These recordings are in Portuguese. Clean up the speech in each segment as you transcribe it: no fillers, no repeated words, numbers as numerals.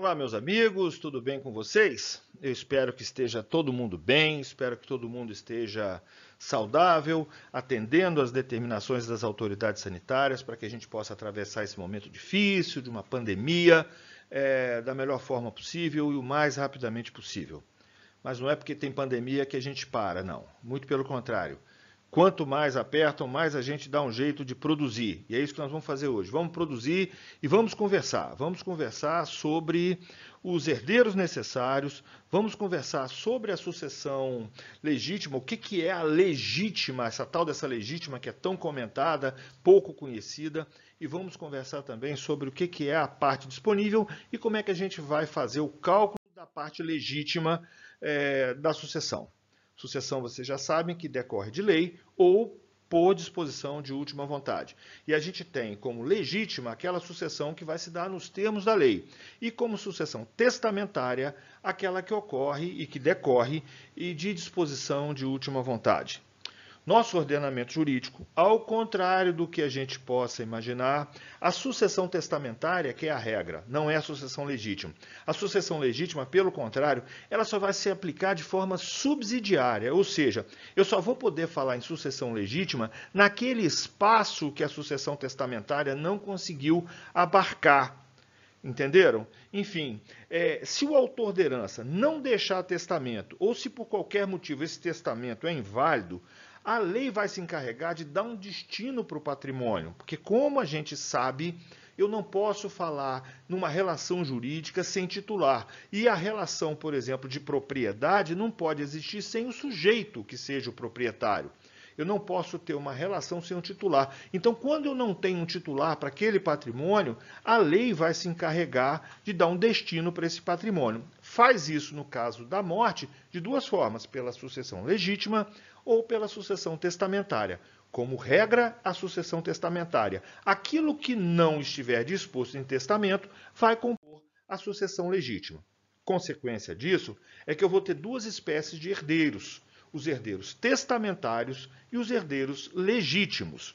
Olá, meus amigos, tudo bem com vocês? Eu espero que esteja todo mundo bem, espero que todo mundo esteja saudável, atendendo às determinações das autoridades sanitárias para que a gente possa atravessar esse momento difícil de uma pandemia da melhor forma possível e o mais rapidamente possível. Mas não é porque tem pandemia que a gente para, não. Muito pelo contrário. Quanto mais apertam, mais a gente dá um jeito de produzir. E é isso que nós vamos fazer hoje. Vamos produzir e vamos conversar. Vamos conversar sobre os herdeiros necessários, vamos conversar sobre a sucessão legítima, o que é a legítima, essa tal dessa legítima que é tão comentada, pouco conhecida, e vamos conversar também sobre o que é a parte disponível e como é que a gente vai fazer o cálculo da parte legítima da sucessão. Sucessão, vocês já sabem, que decorre de lei ou por disposição de última vontade. E a gente tem como legítima aquela sucessão que vai se dar nos termos da lei. E como sucessão testamentária, aquela que ocorre e que decorre e de disposição de última vontade. Nosso ordenamento jurídico, ao contrário do que a gente possa imaginar, a sucessão testamentária, que é a regra, não é a sucessão legítima. A sucessão legítima, pelo contrário, ela só vai se aplicar de forma subsidiária, ou seja, eu só vou poder falar em sucessão legítima naquele espaço que a sucessão testamentária não conseguiu abarcar. Entenderam? Enfim, se o autor da herança não deixar testamento, ou se por qualquer motivo esse testamento é inválido, a lei vai se encarregar de dar um destino para o patrimônio. Porque, como a gente sabe, eu não posso falar numa relação jurídica sem titular. E a relação, por exemplo, de propriedade não pode existir sem o sujeito que seja o proprietário. Eu não posso ter uma relação sem um titular. Então, quando eu não tenho um titular para aquele patrimônio, a lei vai se encarregar de dar um destino para esse patrimônio. Faz isso, no caso da morte, de duas formas: pela sucessão legítima ou pela sucessão testamentária. Como regra, a sucessão testamentária. Aquilo que não estiver disposto em testamento vai compor a sucessão legítima. Consequência disso é que eu vou ter duas espécies de herdeiros: os herdeiros testamentários e os herdeiros legítimos.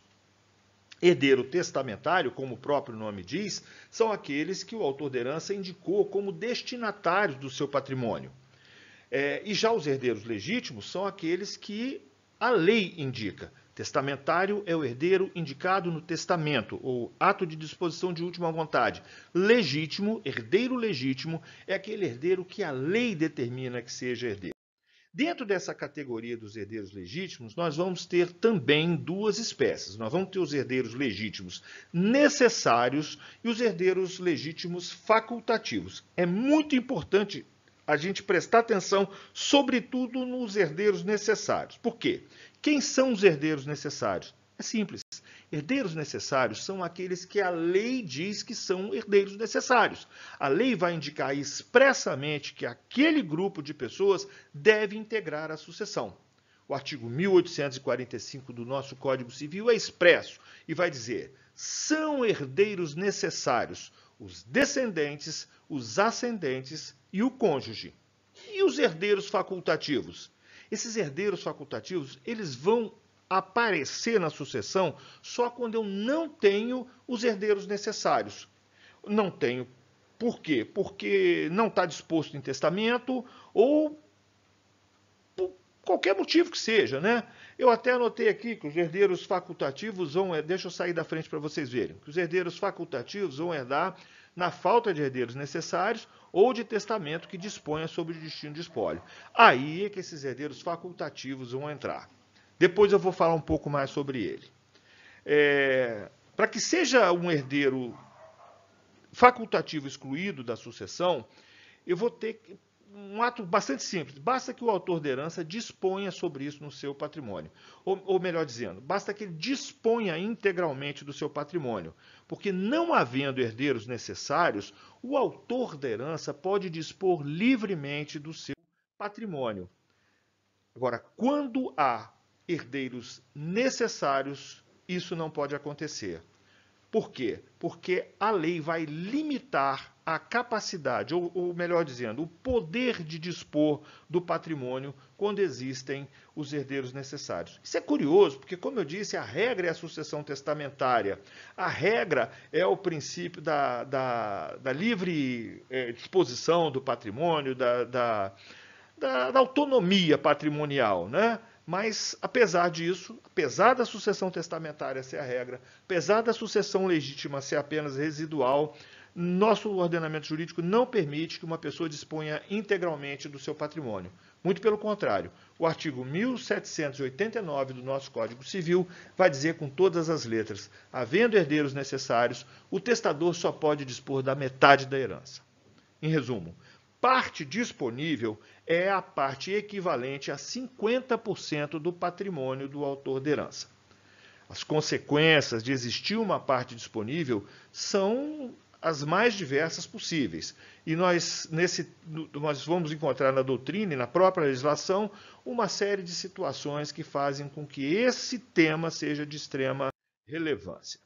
Herdeiro testamentário, como o próprio nome diz, são aqueles que o autor da herança indicou como destinatários do seu patrimônio. E já os herdeiros legítimos são aqueles que a lei indica. Testamentário é o herdeiro indicado no testamento, ou ato de disposição de última vontade. Legítimo, herdeiro legítimo, é aquele herdeiro que a lei determina que seja herdeiro. Dentro dessa categoria dos herdeiros legítimos, nós vamos ter também duas espécies. Nós vamos ter os herdeiros legítimos necessários e os herdeiros legítimos facultativos. É muito importante a gente prestar atenção, sobretudo nos herdeiros necessários. Por quê? Quem são os herdeiros necessários? É simples. Herdeiros necessários são aqueles que a lei diz que são herdeiros necessários. A lei vai indicar expressamente que aquele grupo de pessoas deve integrar a sucessão. O artigo 1845 do nosso Código Civil é expresso e vai dizer: são herdeiros necessários os descendentes, os ascendentes e o cônjuge. E os herdeiros facultativos? Esses herdeiros facultativos, eles vão aparecer na sucessão só quando eu não tenho os herdeiros necessários. Não tenho. Por quê? Porque não está disposto em testamento ou por qualquer motivo que seja, né? Eu até anotei aqui que os herdeiros facultativos vão... Deixa eu sair da frente para vocês verem. Que os herdeiros facultativos vão herdar na falta de herdeiros necessários ou de testamento que disponha sobre o destino de espólio. Aí é que esses herdeiros facultativos vão entrar. Depois eu vou falar um pouco mais sobre ele. Para que seja um herdeiro facultativo excluído da sucessão, eu vou ter um ato bastante simples. Basta que o autor da herança disponha sobre isso no seu patrimônio. Ou melhor dizendo, basta que ele disponha integralmente do seu patrimônio. Porque não havendo herdeiros necessários, o autor da herança pode dispor livremente do seu patrimônio. Agora, quando há herdeiros necessários, isso não pode acontecer. Por quê? Porque a lei vai limitar a capacidade, ou melhor dizendo, o poder de dispor do patrimônio quando existem os herdeiros necessários. Isso é curioso, porque, como eu disse, a regra é a sucessão testamentária. A regra é o princípio da livre disposição do patrimônio, da autonomia patrimonial, né? Mas, apesar disso, apesar da sucessão testamentária ser a regra, apesar da sucessão legítima ser apenas residual, nosso ordenamento jurídico não permite que uma pessoa disponha integralmente do seu patrimônio. Muito pelo contrário, o artigo 1789 do nosso Código Civil vai dizer com todas as letras: havendo herdeiros necessários, o testador só pode dispor da metade da herança. Em resumo, parte disponível é a parte equivalente a 50% do patrimônio do autor da herança. As consequências de existir uma parte disponível são as mais diversas possíveis. E nós vamos encontrar na doutrina e na própria legislação uma série de situações que fazem com que esse tema seja de extrema relevância.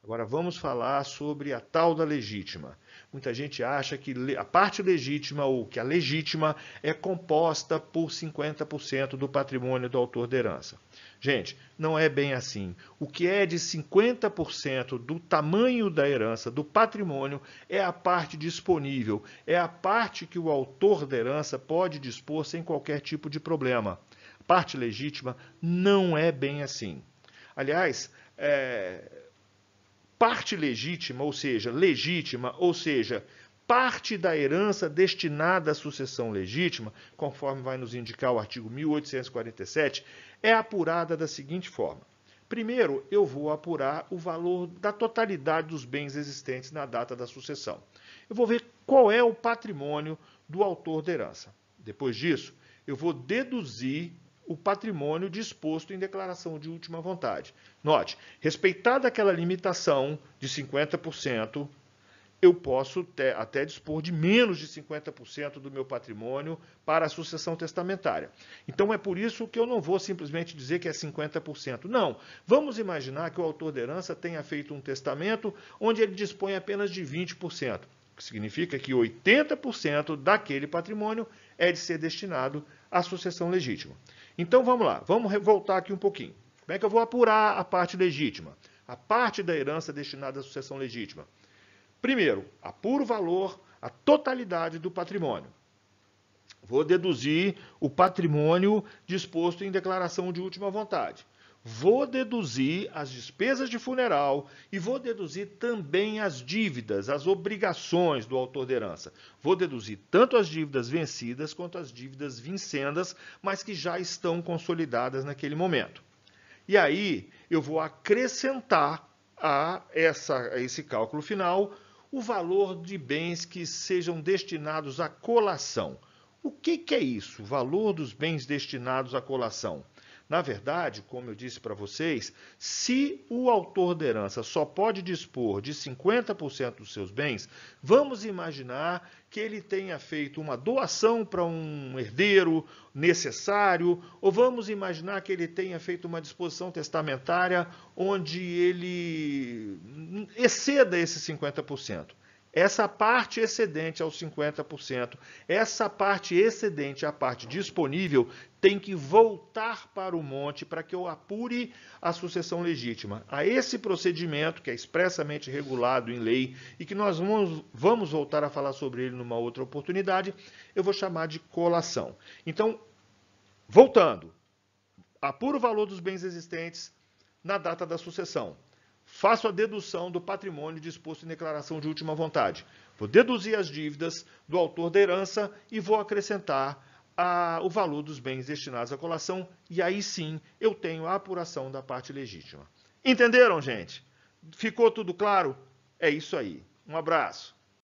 Agora vamos falar sobre a tal da legítima. Muita gente acha que a parte legítima ou que a legítima é composta por 50% do patrimônio do autor da herança. Gente, não é bem assim. O que é de 50% do tamanho da herança, do patrimônio, é a parte disponível, é a parte que o autor da herança pode dispor sem qualquer tipo de problema. A parte legítima não é bem assim. Aliás, parte legítima, ou seja, parte da herança destinada à sucessão legítima, conforme vai nos indicar o artigo 1847, é apurada da seguinte forma. Primeiro, eu vou apurar o valor da totalidade dos bens existentes na data da sucessão. Eu vou ver qual é o patrimônio do autor da herança. Depois disso, eu vou deduzir o patrimônio disposto em declaração de última vontade. Note, respeitada aquela limitação de 50%, eu posso até dispor de menos de 50% do meu patrimônio para a sucessão testamentária. Então é por isso que eu não vou simplesmente dizer que é 50%. Não, vamos imaginar que o autor da herança tenha feito um testamento onde ele dispõe apenas de 20%. O que significa que 80% daquele patrimônio é de ser destinado à sucessão legítima. Então vamos lá, vamos voltar aqui um pouquinho. Como é que eu vou apurar a parte legítima? A parte da herança destinada à sucessão legítima. Primeiro, apuro o valor, a totalidade do patrimônio. Vou deduzir o patrimônio disposto em declaração de última vontade. Vou deduzir as despesas de funeral e vou deduzir também as dívidas, as obrigações do autor da herança. Vou deduzir tanto as dívidas vencidas quanto as dívidas vincendas, mas que já estão consolidadas naquele momento. E aí eu vou acrescentar a esse cálculo final o valor de bens que sejam destinados à colação. O que é isso? O valor dos bens destinados à colação. Na verdade, como eu disse para vocês, se o autor da herança só pode dispor de 50% dos seus bens, vamos imaginar que ele tenha feito uma doação para um herdeiro necessário, ou vamos imaginar que ele tenha feito uma disposição testamentária onde ele exceda esses 50%. Essa parte excedente aos 50%, essa parte excedente à parte disponível, tem que voltar para o monte para que eu apure a sucessão legítima. A esse procedimento, que é expressamente regulado em lei e que nós vamos voltar a falar sobre ele numa outra oportunidade, eu vou chamar de colação. Então, voltando, apuro o valor dos bens existentes na data da sucessão. Faço a dedução do patrimônio disposto em declaração de última vontade. Vou deduzir as dívidas do autor da herança e vou acrescentar o valor dos bens destinados à colação. E aí sim eu tenho a apuração da parte legítima. Entenderam, gente? Ficou tudo claro? É isso aí. Um abraço.